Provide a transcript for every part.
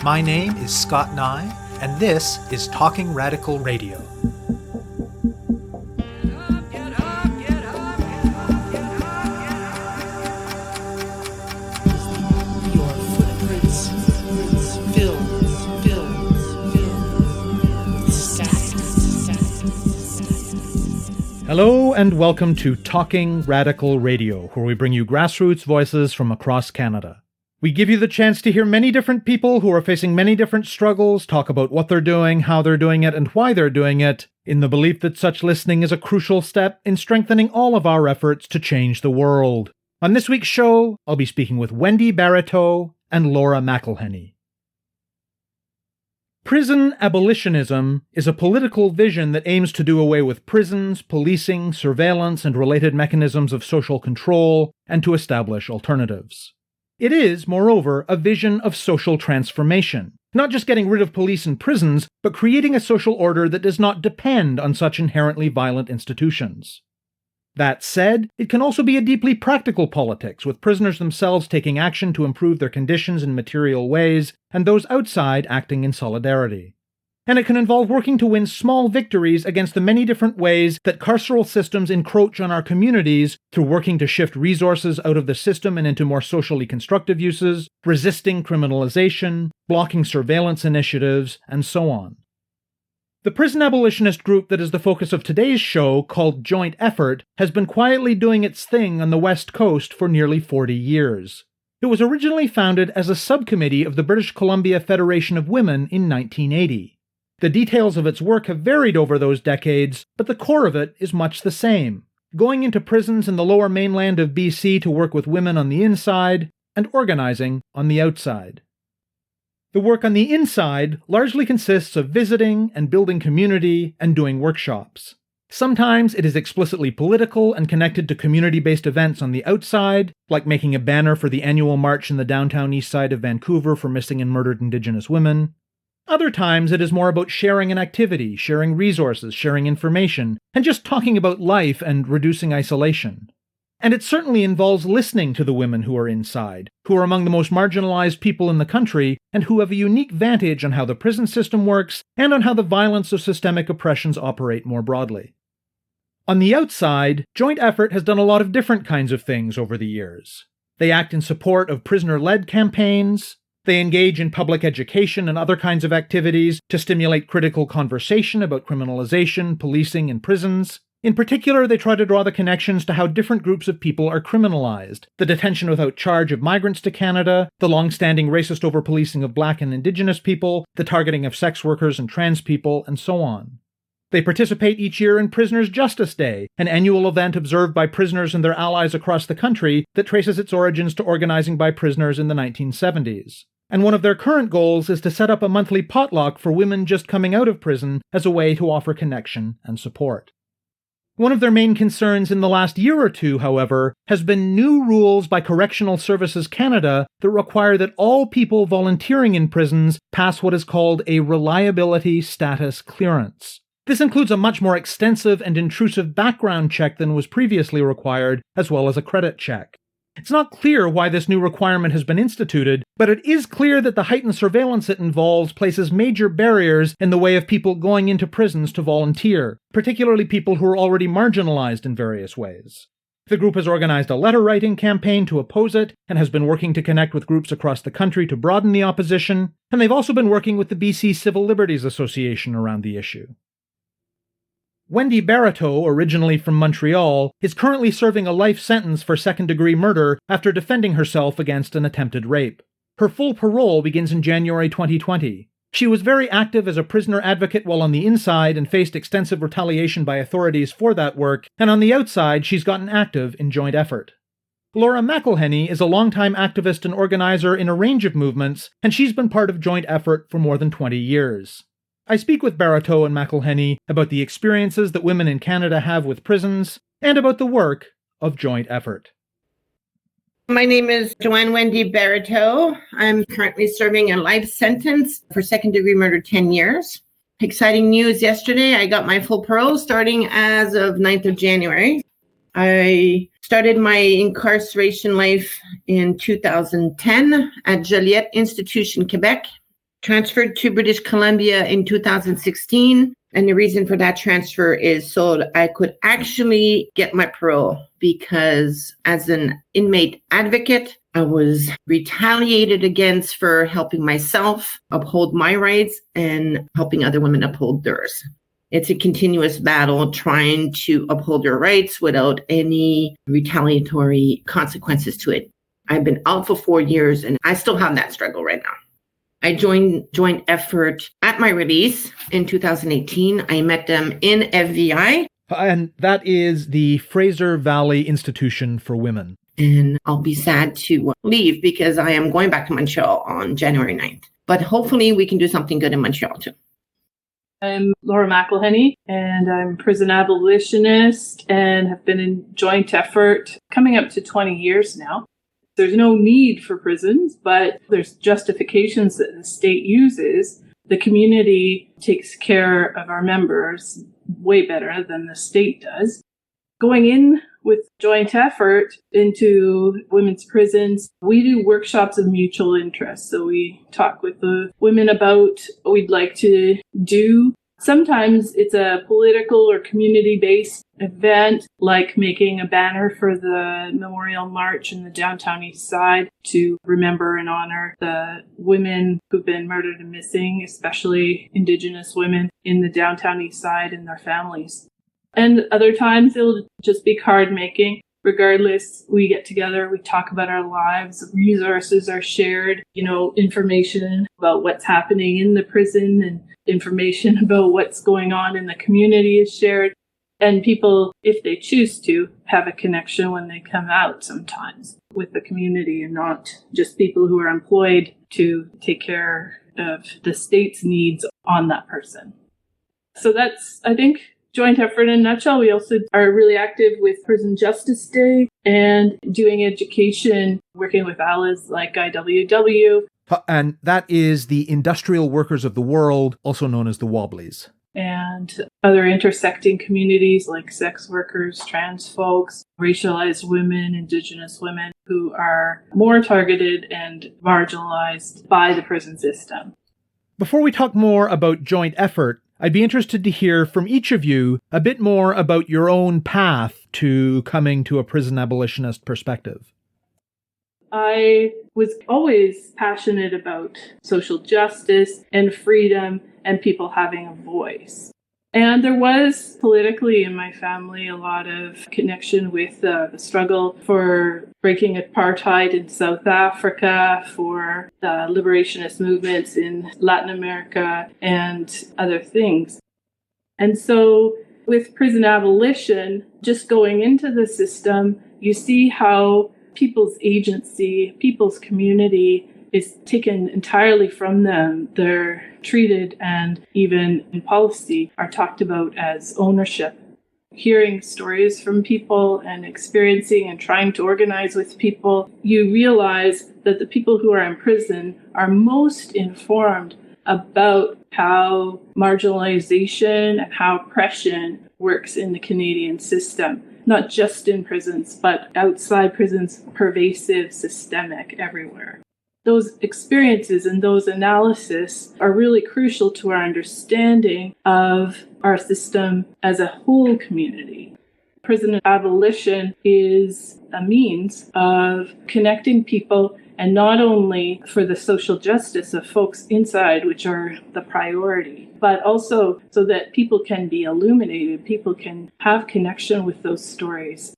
My name is Scott Neigh, and this is Talking Radical Radio. Hello and welcome to Talking Radical Radio, where we bring you grassroots voices from across Canada. We give you the chance to hear many different people who are facing many different struggles, talk about what they're doing, how they're doing it, and why they're doing it, in the belief that such listening is a crucial step in strengthening all of our efforts to change the world. On this week's show, I'll be speaking with Wendy Bariteau and Lora McElhinney. Prison abolitionism is a political vision that aims to do away with prisons, policing, surveillance, and related mechanisms of social control, and to establish alternatives. It is, moreover, a vision of social transformation, not just getting rid of police and prisons, but creating a social order that does not depend on such inherently violent institutions. That said, it can also be a deeply practical politics, with prisoners themselves taking action to improve their conditions in material ways, and those outside acting in solidarity. And it can involve working to win small victories against the many different ways that carceral systems encroach on our communities through working to shift resources out of the system and into more socially constructive uses, resisting criminalization, blocking surveillance initiatives, and so on. The prison abolitionist group that is the focus of today's show, called Joint Effort, has been quietly doing its thing on the West Coast for nearly 40 years. It was originally founded as a subcommittee of the British Columbia Federation of Women in 1980. The details of its work have varied over those decades, but the core of it is much the same: going into prisons in the lower mainland of BC to work with women on the inside, and organizing on the outside. The work on the inside largely consists of visiting and building community and doing workshops. Sometimes it is explicitly political and connected to community-based events on the outside, like making a banner for the annual march in the downtown east side of Vancouver for missing and murdered Indigenous women. Other times it is more about sharing an activity, sharing resources, sharing information, and just talking about life and reducing isolation. And it certainly involves listening to the women who are inside, who are among the most marginalized people in the country, and who have a unique vantage on how the prison system works and on how the violence of systemic oppressions operate more broadly. On the outside, Joint Effort has done a lot of different kinds of things over the years. They act in support of prisoner-led campaigns. They engage in public education and other kinds of activities to stimulate critical conversation about criminalization, policing, and prisons. In particular, they try to draw the connections to how different groups of people are criminalized: the detention without charge of migrants to Canada, the long-standing racist over-policing of Black and Indigenous people, the targeting of sex workers and trans people, and so on. They participate each year in Prisoners' Justice Day, an annual event observed by prisoners and their allies across the country that traces its origins to organizing by prisoners in the 1970s. And one of their current goals is to set up a monthly potluck for women just coming out of prison as a way to offer connection and support. One of their main concerns in the last year or two, however, has been new rules by Correctional Services Canada that require that all people volunteering in prisons pass what is called a reliability status clearance. This includes a much more extensive and intrusive background check than was previously required, as well as a credit check. It's not clear why this new requirement has been instituted, but it is clear that the heightened surveillance it involves places major barriers in the way of people going into prisons to volunteer, particularly people who are already marginalized in various ways. The group has organized a letter-writing campaign to oppose it, and has been working to connect with groups across the country to broaden the opposition, and they've also been working with the BC Civil Liberties Association around the issue. Wendy Bariteau, originally from Montreal, is currently serving a life sentence for second-degree murder after defending herself against an attempted rape. Her full parole begins in January 2020. She was very active as a prisoner advocate while on the inside and faced extensive retaliation by authorities for that work, and on the outside she's gotten active in Joint Effort. Lora McElhinney is a longtime activist and organizer in a range of movements, and she's been part of Joint Effort for more than 20 years. I speak with Bariteau and McElhinney about the experiences that women in Canada have with prisons, and about the work of Joint Effort. My name is Joanne Wendy Bariteau. I'm currently serving a life sentence for second-degree murder, 10 years. Exciting news yesterday, I got my full parole starting as of 9th of January. I started my incarceration life in 2010 at Joliette Institution, Quebec. transferred to British Columbia in 2016. And the reason for that transfer is so that I could actually get my parole, because as an inmate advocate, I was retaliated against for helping myself uphold my rights and helping other women uphold theirs. It's a continuous battle trying to uphold your rights without any retaliatory consequences to it. I've been out for 4 years and I still have that struggle right now. I joined Joint Effort at my release in 2018. I met them in FBI. And that is the Fraser Valley Institution for Women. And I'll be sad to leave because I am going back to Montreal on January 9th. But hopefully we can do something good in Montreal too. I'm Lora McElhinney, and I'm prison abolitionist and have been in Joint Effort coming up to 20 years now. There's no need for prisons, but there's justifications that the state uses. The community takes care of our members way better than the state does. Going in with Joint Effort into women's prisons, we do workshops of mutual interest. So we talk with the women about what we'd like to do. Sometimes it's a political or community-based event, like making a banner for the Memorial March in the downtown East Side to remember and honor the women who've been murdered and missing, especially Indigenous women in the downtown East Side and their families. And other times it'll just be card making. Regardless, we get together, we talk about our lives, resources are shared, information about what's happening in the prison and information about what's going on in the community is shared. And people, if they choose to, have a connection when they come out sometimes with the community and not just people who are employed to take care of the state's needs on that person. So that's, I think, Joint Effort in a nutshell. We also are really active with Prison Justice Day and doing education, working with allies like IWW. And that is the Industrial Workers of the World, also known as the Wobblies. And other intersecting communities like sex workers, trans folks, racialized women, Indigenous women who are more targeted and marginalized by the prison system. Before we talk more about Joint Effort, I'd be interested to hear from each of you a bit more about your own path to coming to a prison abolitionist perspective. I was always passionate about social justice and freedom and people having a voice. And there was politically in my family a lot of connection with the struggle for breaking apartheid in South Africa, for the liberationist movements in Latin America, and other things. And so with prison abolition, just going into the system, you see how people's agency, people's community is taken entirely from them. They're treated and even in policy are talked about as ownership. Hearing stories from people and experiencing and trying to organize with people, you realize that the people who are in prison are most informed about how marginalization and how oppression works in the Canadian system. Not just in prisons, but outside prisons, pervasive, systemic, everywhere. Those experiences and those analyses are really crucial to our understanding of our system as a whole community. Prison abolition is a means of connecting people, and not only for the social justice of folks inside, which are the priority, but also so that people can be illuminated, people can have connection with those stories.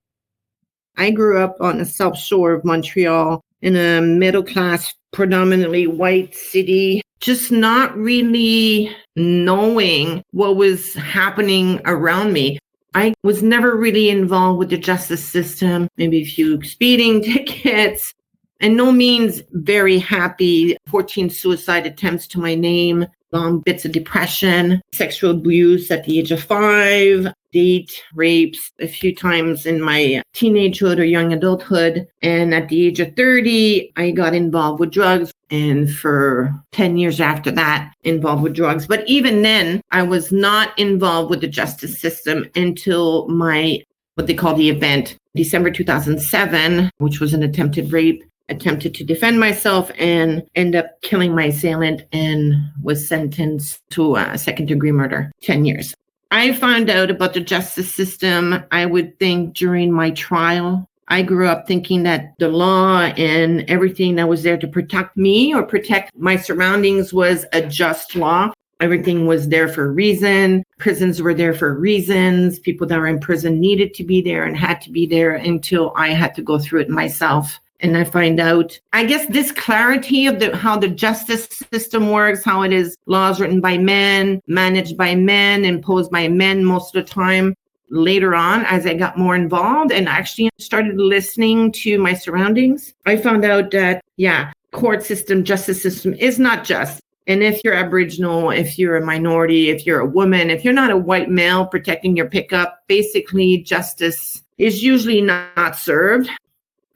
I grew up on the South Shore of Montreal in a middle-class, predominantly white city, just not really knowing what was happening around me. I was never really involved with the justice system, maybe a few speeding tickets, and no means very happy. 14 suicide attempts to my name, long bits of depression, sexual abuse at the age of 5, date rapes a few times in my teenagehood or young adulthood. And at the age of 30, I got involved with drugs. And for 10 years after that, involved with drugs. But even then, I was not involved with the justice system until my, what they call the event, December 2007, which was an attempted rape. attempted to defend myself and ended up killing my assailant and was sentenced to second-degree murder, 10 years. I found out about the justice system, I would think, during my trial. I grew up thinking that the law and everything that was there to protect me or protect my surroundings was a just law. Everything was there for a reason. Prisons were there for reasons. People that were in prison needed to be there and had to be there until I had to go through it myself. And I find out, I guess, this clarity of how the justice system works, how it is laws written by men, managed by men, imposed by men most of the time. Later on, as I got more involved and actually started listening to my surroundings, I found out that, court system, justice system is not just. And if you're Aboriginal, if you're a minority, if you're a woman, if you're not a white male protecting your pickup, basically justice is usually not served.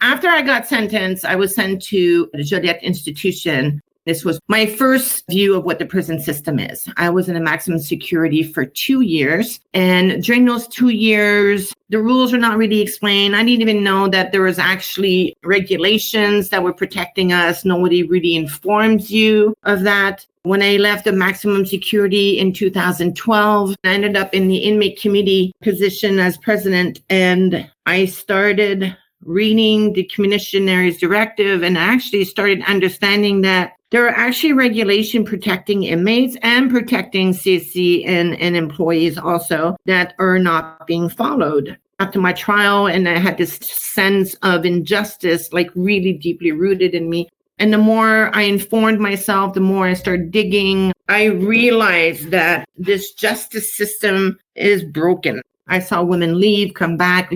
After I got sentenced, I was sent to the Joliette institution. This was my first view of what the prison system is. I was in a maximum security for 2 years. And during those 2 years, the rules were not really explained. I didn't even know that there was actually regulations that were protecting us. Nobody really informs you of that. When I left the maximum security in 2012, I ended up in the inmate committee position as president, and I started reading the Commissioner's Directive and actually started understanding that there are actually regulations protecting inmates and protecting CSC and employees also that are not being followed. After my trial, and I had this sense of injustice, like really deeply rooted in me. And the more I informed myself, the more I started digging, I realized that this justice system is broken. I saw women leave, come back,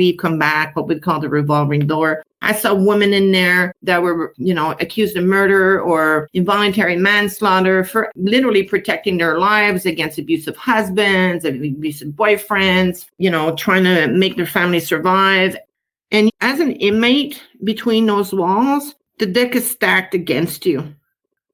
what we call the revolving door. I saw women in there that were, accused of murder or involuntary manslaughter for literally protecting their lives against abusive husbands, abusive boyfriends, trying to make their family survive. And as an inmate between those walls, the deck is stacked against you.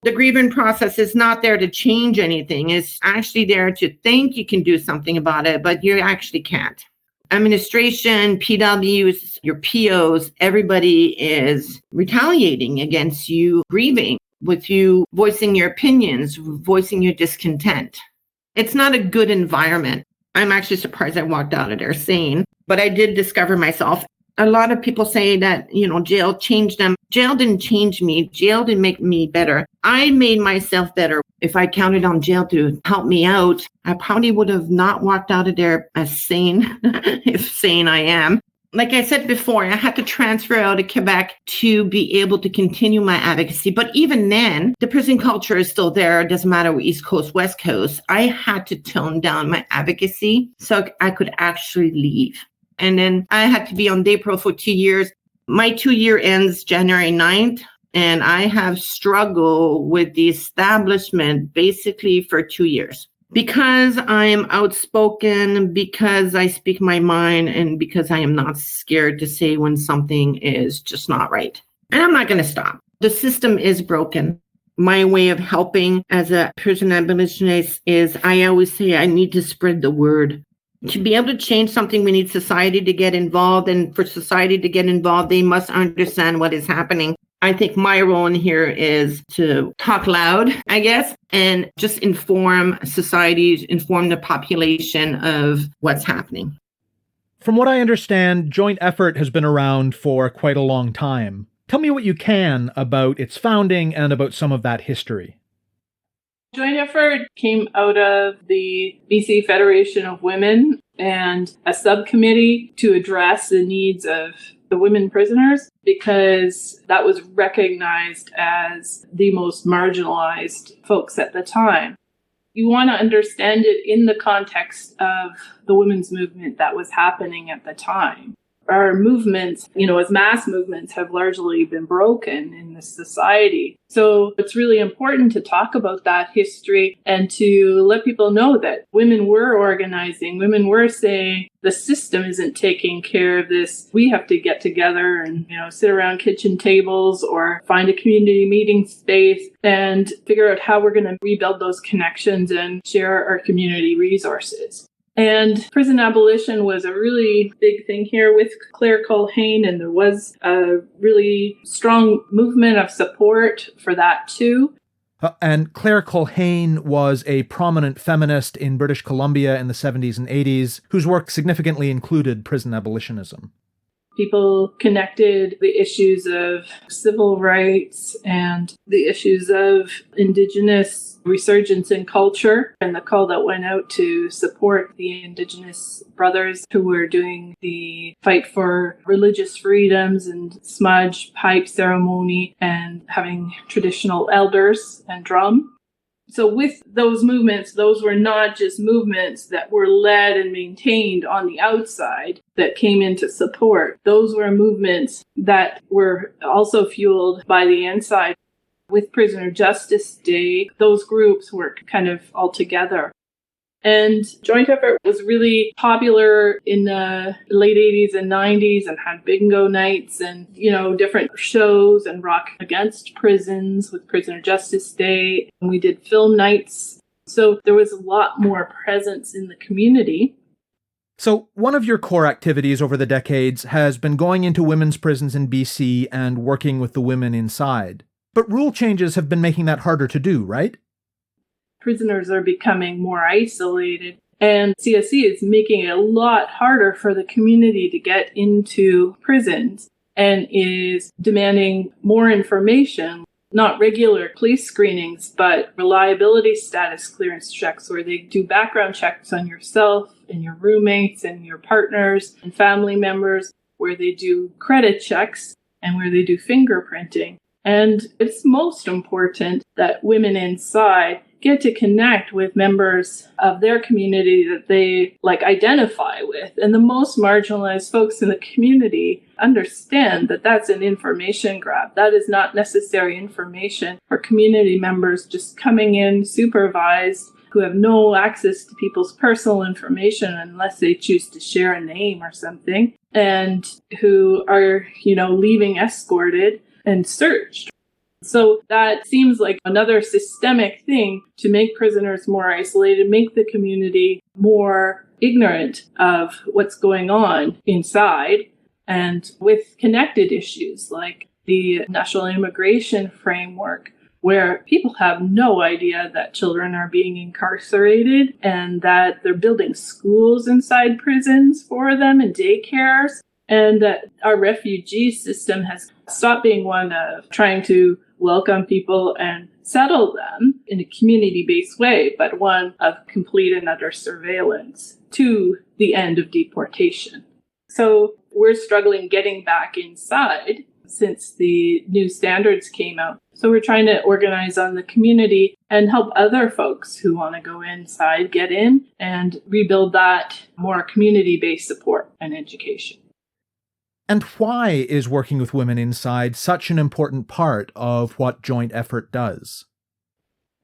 The grieving process is not there to change anything. It's actually there to think you can do something about it, but you actually can't. Administration, PWs, your POs, everybody is retaliating against you grieving, with you voicing your opinions, voicing your discontent. It's not a good environment. I'm actually surprised I walked out of there sane, but I did discover myself. A lot of people say that, jail changed them. Jail didn't change me. Jail didn't make me better. I made myself better. If I counted on jail to help me out, I probably would have not walked out of there as sane, if sane I am. Like I said before, I had to transfer out of Quebec to be able to continue my advocacy. But even then, the prison culture is still there. It doesn't matter East Coast, West Coast. I had to tone down my advocacy so I could actually leave. And then I had to be on DayPro for 2 years. My 2-year ends January 9th, and I have struggled with the establishment basically for 2 years. Because I am outspoken, because I speak my mind, and because I am not scared to say when something is just not right. And I'm not going to stop. The system is broken. My way of helping as a prison abolitionist is I always say I need to spread the word. To be able to change something, we need society to get involved. And for society to get involved, they must understand what is happening. I think my role in here is to talk loud, I guess, and just inform society, inform the population of what's happening. From what I understand, joint effort has been around for quite a long time. Tell me what you can about its founding and about some of that history. Joint effort came out of the BC Federation of Women and a subcommittee to address the needs of the women prisoners, because that was recognized as the most marginalized folks at the time. You want to understand it in the context of the women's movement that was happening at the time. Our movements, as mass movements, have largely been broken in this society. So it's really important to talk about that history and to let people know that women were organizing, women were saying the system isn't taking care of this. We have to get together and, sit around kitchen tables or find a community meeting space and figure out how we're going to rebuild those connections and share our community resources. And prison abolition was a really big thing here with Claire Culhane, and there was a really strong movement of support for that too. And Claire Culhane was a prominent feminist in British Columbia in the 70s and 80s, whose work significantly included prison abolitionism. People connected the issues of civil rights and the issues of Indigenous resurgence in culture, and the call that went out to support the Indigenous brothers who were doing the fight for religious freedoms and smudge pipe ceremony and having traditional elders and drum. So with those movements, those were not just movements that were led and maintained on the outside that came into support. Those were movements that were also fueled by the inside. With Prisoner Justice Day, those groups were kind of all together. And joint effort was really popular in the late 80s and 90s and had bingo nights and, different shows and rock against prisons with Prisoner Justice Day. And we did film nights. So there was a lot more presence in the community. So one of your core activities over the decades has been going into women's prisons in BC and working with the women inside. But rule changes have been making that harder to do, right? Prisoners are becoming more isolated, and CSE is making it a lot harder for the community to get into prisons and is demanding more information, not regular police screenings, but reliability status clearance checks where they do background checks on yourself and your roommates and your partners and family members, where they do credit checks and where they do fingerprinting. And it's most important that women inside get to connect with members of their community that they identify with. And the most marginalized folks in the community understand that that's an information grab. That is not necessary information for community members just coming in supervised who have no access to people's personal information unless they choose to share a name or something, and who are, leaving escorted and searched. So that seems like another systemic thing to make prisoners more isolated, make the community more ignorant of what's going on inside, and with connected issues like the National Immigration Framework, where people have no idea that children are being incarcerated and that they're building schools inside prisons for them and daycares, and that our refugee system has stopped being one of trying to welcome people and settle them in a community-based way, but one of complete and utter surveillance to the end of deportation. So we're struggling getting back inside since the new standards came out. So we're trying to organize on the community and help other folks who want to go inside get in and rebuild that more community-based support and education. And why is working with women inside such an important part of what joint effort does?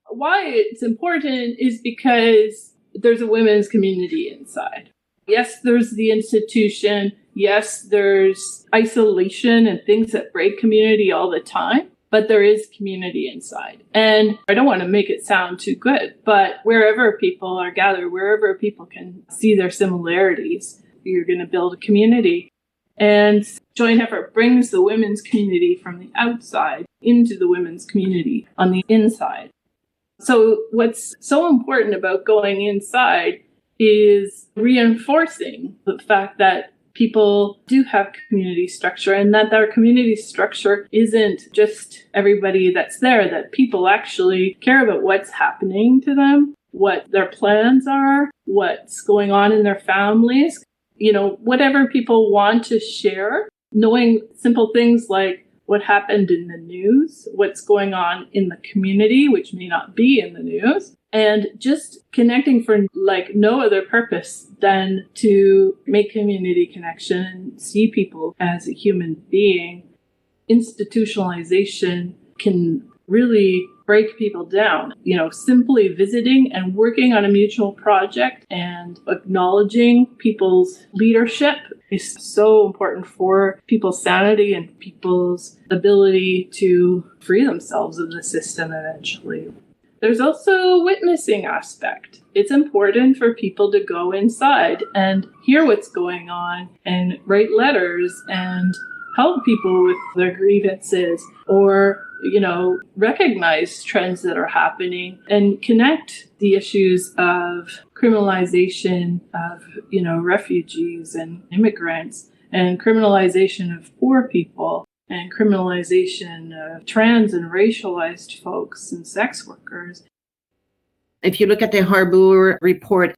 Why it's important is because there's a women's community inside. Yes, there's the institution. Yes, there's isolation and things that break community all the time, but there is community inside. And I don't want to make it sound too good, but wherever people are gathered, wherever people can see their similarities, you're going to build a community. And joint effort brings the women's community from the outside into the women's community on the inside. So what's so important about going inside is reinforcing the fact that people do have community structure and that our community structure isn't just everybody that's there, that people actually care about what's happening to them, what their plans are, what's going on in their families. Whatever people want to share, knowing simple things like what happened in the news, what's going on in the community, which may not be in the news, and just connecting for no other purpose than to make community connection and see people as a human being. Institutionalization can really break people down. Simply visiting and working on a mutual project and acknowledging people's leadership is so important for people's sanity and people's ability to free themselves of the system eventually. There's also a witnessing aspect. It's important for people to go inside and hear what's going on and write letters and help people with their grievances, or, recognize trends that are happening and connect the issues of criminalization of, refugees and immigrants, and criminalization of poor people, and criminalization of trans and racialized folks and sex workers. If you look at the Harbour report,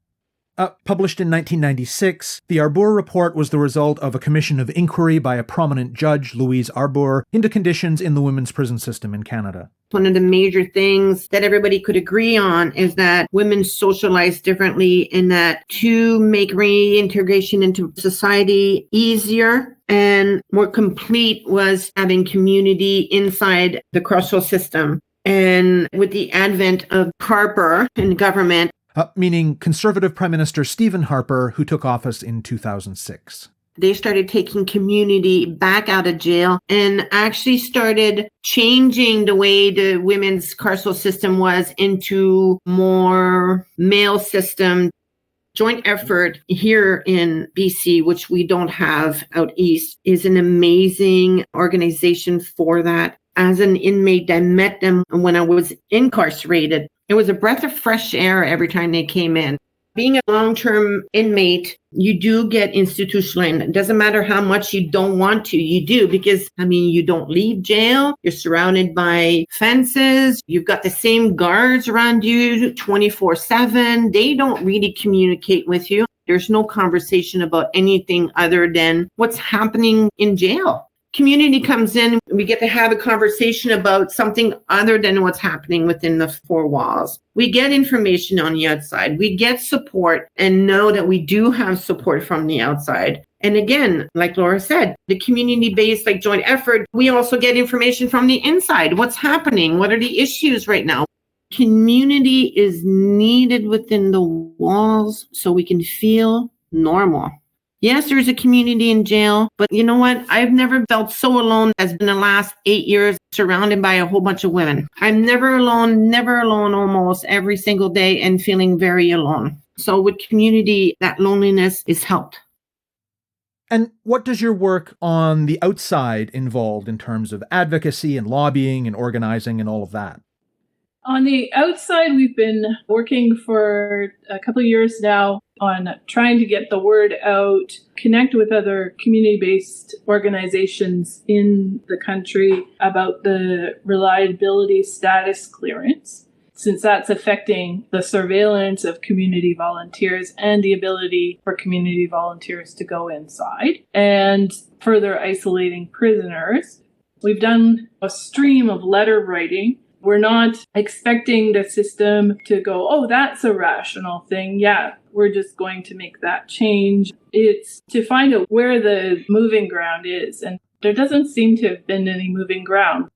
published in 1996, the Harbour report was the result of a commission of inquiry by a prominent judge, Louise Harbour, into conditions in the women's prison system in Canada. One of the major things that everybody could agree on is that women socialize differently, and that to make reintegration into society easier and more complete was having community inside the carceral system. And with the advent of Harper and government, meaning Conservative Prime Minister Stephen Harper, who took office in 2006. They started taking community back out of jail and actually started changing the way the women's carceral system was into more male system. Joint Effort here in BC, which we don't have out east, is an amazing organization for that. As an inmate, I met them when I was incarcerated. It was a breath of fresh air every time they came in. Being a long-term inmate, you do get institutionalized. It doesn't matter how much you don't want to, you do, because, you don't leave jail. You're surrounded by fences. You've got the same guards around you 24/7. They don't really communicate with you. There's no conversation about anything other than what's happening in jail. Community comes in, we get to have a conversation about something other than what's happening within the four walls. We get information on the outside. We get support and know that we do have support from the outside. And again, like Lora said, the community-based joint effort, we also get information from the inside. What's happening? What are the issues right now? Community is needed within the walls so we can feel normal. Yes, there's a community in jail, but you know what? I've never felt so alone as in the last 8 years, surrounded by a whole bunch of women. I'm never alone almost every single day, and feeling very alone. So with community, that loneliness is helped. And what does your work on the outside involve in terms of advocacy and lobbying and organizing and all of that? On the outside, we've been working for a couple of years now on trying to get the word out, connect with other community-based organizations in the country about the reliability status clearance, since that's affecting the surveillance of community volunteers and the ability for community volunteers to go inside, and further isolating prisoners. We've done a stream of letter writing. We're not expecting the system to go, oh, that's a rational thing. Yeah, we're just going to make that change. It's to find out where the moving ground is. And there doesn't seem to have been any moving ground.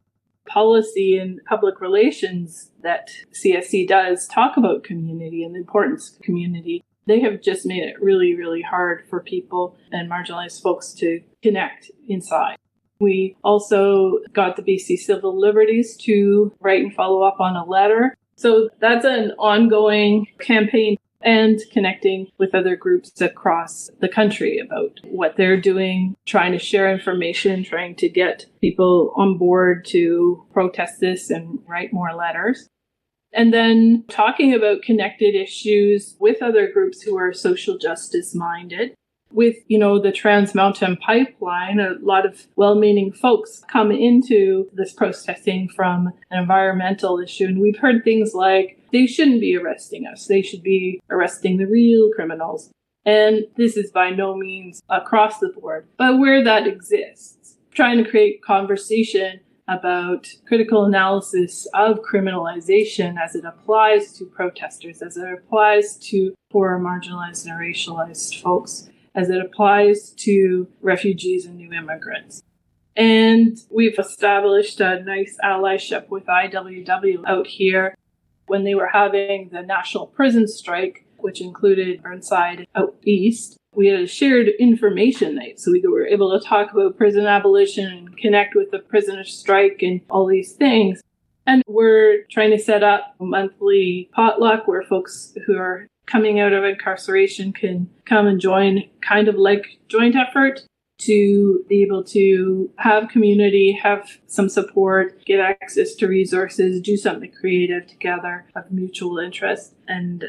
Policy and public relations that CSC does talk about community and the importance of community. They have just made it really, really hard for people and marginalized folks to connect inside. We also got the BC Civil Liberties to write and follow up on a letter. So that's an ongoing campaign, and connecting with other groups across the country about what they're doing, trying to share information, trying to get people on board to protest this and write more letters. And then talking about connected issues with other groups who are social justice minded. With, the Trans Mountain Pipeline, a lot of well-meaning folks come into this protesting from an environmental issue. And we've heard things like, they shouldn't be arresting us. They should be arresting the real criminals. And this is by no means across the board. But where that exists, trying to create conversation about critical analysis of criminalization as it applies to protesters, as it applies to poor, marginalized, and racialized folks, as it applies to refugees and new immigrants. And we've established a nice allyship with IWW out here when they were having the national prison strike, which included Burnside out east. We had a shared information night, so we were able to talk about prison abolition and connect with the prisoner strike and all these things. And we're trying to set up a monthly potluck where folks who are coming out of incarceration can come and join, kind of like joint effort, to be able to have community, have some support, get access to resources, do something creative together of mutual interest, and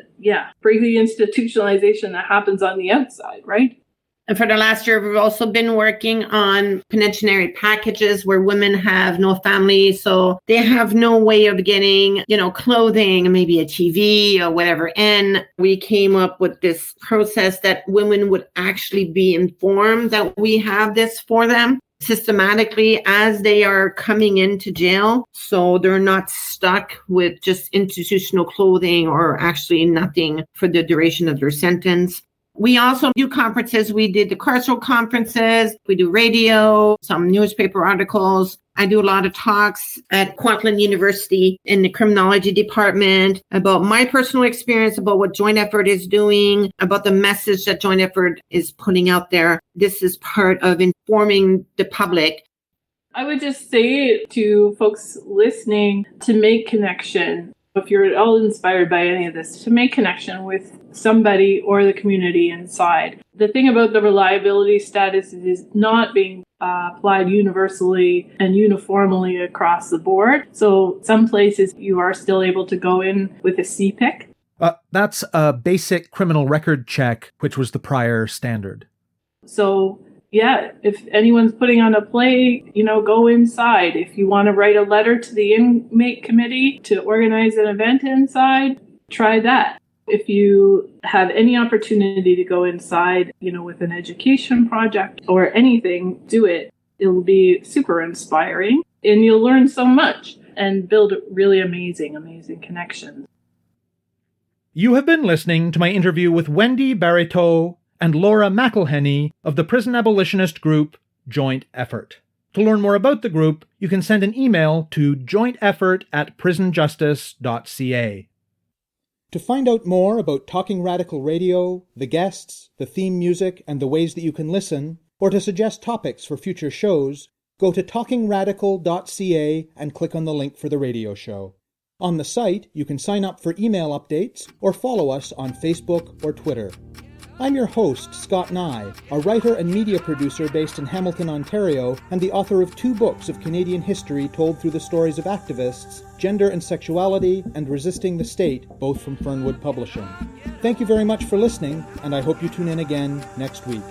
break the institutionalization that happens on the outside, right? And for the last year, we've also been working on penitentiary packages where women have no family, so they have no way of getting, clothing, maybe a TV or whatever. And we came up with this process that women would actually be informed that we have this for them systematically as they are coming into jail. So they're not stuck with just institutional clothing or actually nothing for the duration of their sentence. We also do conferences. We did the carceral conferences. We do radio, some newspaper articles. I do a lot of talks at Kwantlen University in the criminology department about my personal experience, about what Joint Effort is doing, about the message that Joint Effort is putting out there. This is part of informing the public. I would just say to folks listening to make connection. If you're at all inspired by any of this, to make connection with somebody or the community inside. The thing about the reliability status is not being applied universally and uniformly across the board. So some places you are still able to go in with a CPIC. That's a basic criminal record check, which was the prior standard. So if anyone's putting on a play, go inside. If you want to write a letter to the inmate committee to organize an event inside, try that. If you have any opportunity to go inside, with an education project or anything, do it. It'll be super inspiring and you'll learn so much and build really amazing connections. You have been listening to my interview with Wendy Bariteau and Lora McElhinney of the prison abolitionist group Joint Effort. To learn more about the group, you can send an email to jointeffort@prisonjustice.ca. To find out more about Talking Radical Radio, the guests, the theme music, and the ways that you can listen, or to suggest topics for future shows, go to talkingradical.ca and click on the link for the radio show. On the site, you can sign up for email updates or follow us on Facebook or Twitter. I'm your host, Scott Neigh, a writer and media producer based in Hamilton, Ontario, and the author of 2 books of Canadian history told through the stories of activists, Gender and Sexuality, and Resisting the State, both from Fernwood Publishing. Thank you very much for listening, and I hope you tune in again next week.